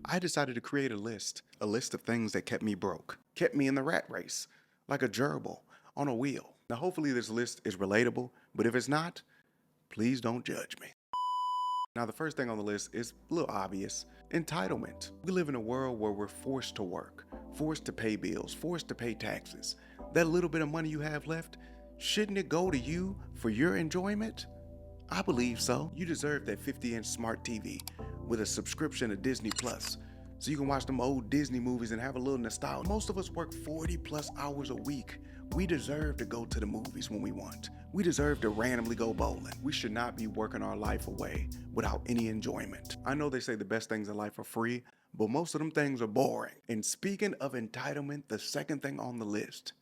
I decided to create a list of things that kept me broke, kept me in the rat race, like a gerbil on a wheel. Now, hopefully this list is relatable, but if it's not, please don't judge me. Now, the first thing on the list is a little obvious: entitlement. We live in a world where we're forced to work, forced to pay bills, forced to pay taxes. That little bit of money you have left, shouldn't it go to you for your enjoyment? I believe so. You deserve that 50-inch smart TV with a subscription to Disney Plus, so you can watch them old Disney movies and have a little nostalgia. Most of us work 40 plus hours a week. We deserve to go to the movies when we want. We deserve to randomly go bowling. We should not be working our life away without any enjoyment. I know they say the best things in life are free, but most of them things are boring. And speaking of entitlement, the second thing on the list,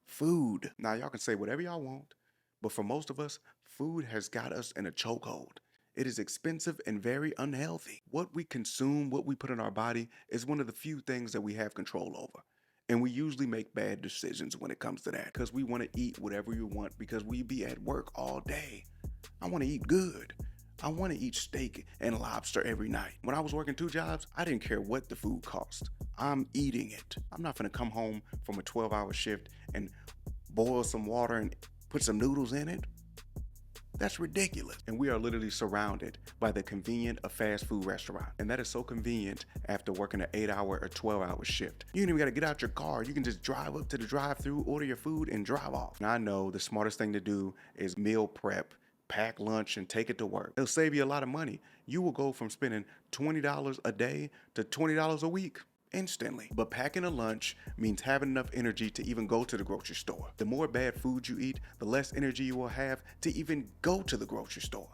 food. Now, y'all can say whatever y'all want, but for most of us, food has got us in a chokehold. It is expensive and very unhealthy. What we consume, what we put in our body, is one of the few things that we have control over. And we usually make bad decisions when it comes to that, because we want to eat whatever we want because we be at work all day. I want to eat good. I want to eat steak and lobster every night. When I was working 2 jobs, I didn't care what the food cost. I'm eating it. I'm not gonna come home from a 12-hour shift and boil some water and put some noodles in it. That's ridiculous. And we are literally surrounded by the convenience of fast food restaurant. And that is so convenient after working an 8-hour or 12-hour shift. You don't even gotta get out your car. You can just drive up to the drive-thru, order your food, and drive off. Now I know the smartest thing to do is meal prep, pack lunch, and take it to work. It'll save you a lot of money. You will go from spending $20 a day to $20 a week instantly. But packing a lunch means having enough energy to even go to the grocery store. The more bad food you eat, the less energy you will have to even go to the grocery store.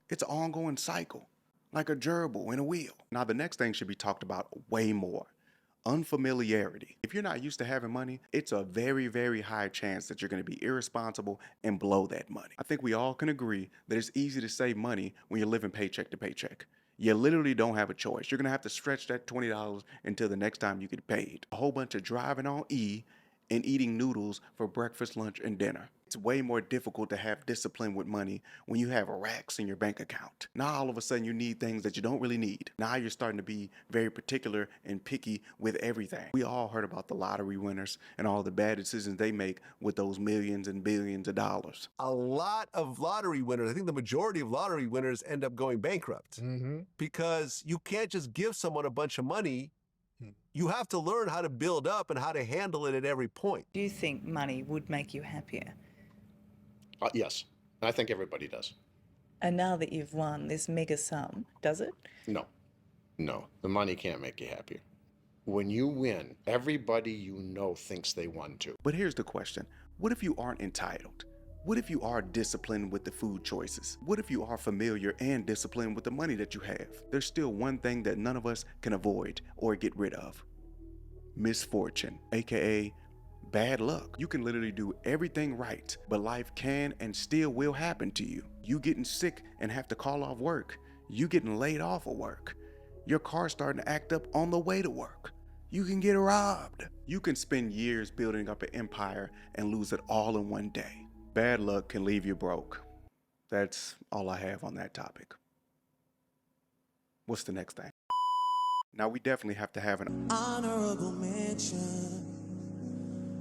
It's an ongoing cycle, like a gerbil in a wheel. Now, the next thing should be talked about way more: unfamiliarity. If you're not used to having money, it's a very, very high chance that you're going to be irresponsible and blow that money. I think we all can agree that it's easy to save money when you're living paycheck to paycheck. You literally don't have a choice. You're going to have to stretch that $20 until the next time you get paid. A whole bunch of driving on E and eating noodles for breakfast, lunch, and dinner. It's way more difficult to have discipline with money when you have racks in your bank account. Now all of a sudden you need things that you don't really need. Now you're starting to be very particular and picky with everything. We all heard about the lottery winners and all the bad decisions they make with those millions and billions of dollars. A lot of lottery winners, I think the majority of lottery winners end up going bankrupt because you can't just give someone a bunch of money. You have to learn how to build up and how to handle it at every point. Do you think money would make you happier? Yes, I think everybody does. And now that you've won this mega sum, does it? No, the money can't make you happier. When you win, everybody you know thinks they won too. But here's the question: what if you aren't entitled? What if you are disciplined with the food choices? What if you are familiar and disciplined with the money that you have? There's still one thing that none of us can avoid or get rid of: misfortune, aka bad luck. You can literally do everything right, but life can and still will happen to you. You getting sick and have to call off work. You getting laid off of work. Your car starting to act up on the way to work. You can get robbed. You can spend years building up an empire and lose it all in one day. Bad luck can leave you broke. That's all I have on that topic. What's the next thing? Now we definitely have to have an honorable mention.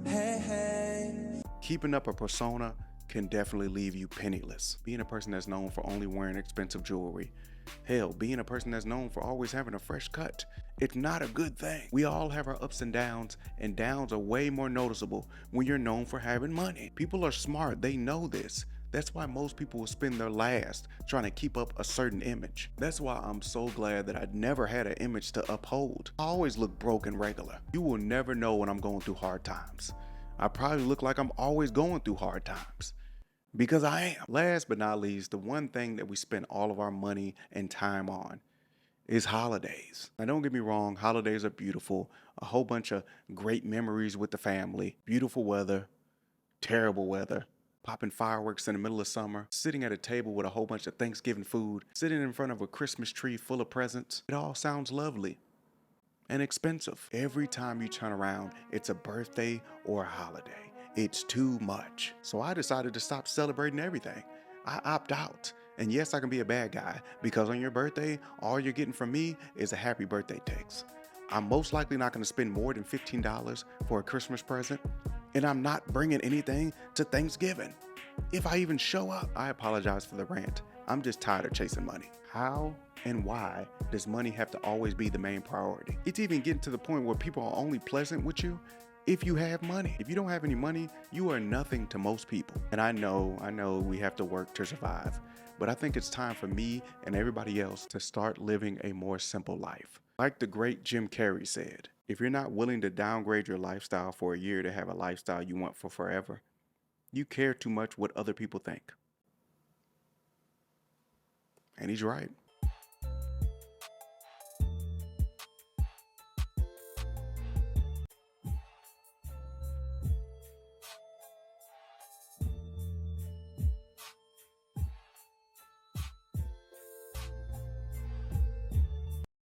Hey. Keeping up a persona can definitely leave you penniless. Being a person that's known for only wearing expensive jewelry, hell, being a person that's known for always having a fresh cut, it's not a good thing. We all have our ups and downs are way more noticeable when you're known for having money. People are smart, they know this. That's why most people will spend their last trying to keep up a certain image. That's why I'm so glad that I never had an image to uphold. I always look broke and regular. You will never know when I'm going through hard times. I probably look like I'm always going through hard times, because I am. Last but not least, the one thing that we spend all of our money and time on is holidays. Now don't get me wrong, holidays are beautiful. A whole bunch of great memories with the family, beautiful weather, terrible weather, popping fireworks in the middle of summer, sitting at a table with a whole bunch of Thanksgiving food, sitting in front of a Christmas tree full of presents. It all sounds lovely and expensive. Every time you turn around, it's a birthday or a holiday. It's too much. So I decided to stop celebrating everything. I opt out And yes, I can be a bad guy because on your birthday, all you're getting from me is a happy birthday text. I'm most likely not going to spend more than $15 for a Christmas present, and I'm not bringing anything to Thanksgiving. If I even show up, I apologize for the rant. I'm just tired of chasing money. How and why does money have to always be the main priority? It's even getting to the point where people are only pleasant with you if you have money. If you don't have any money, you are nothing to most people. And I know we have to work to survive, but I think it's time for me and everybody else to start living a more simple life. Like the great Jim Carrey said, if you're not willing to downgrade your lifestyle for a year to have a lifestyle you want for forever, you care too much what other people think. And he's right.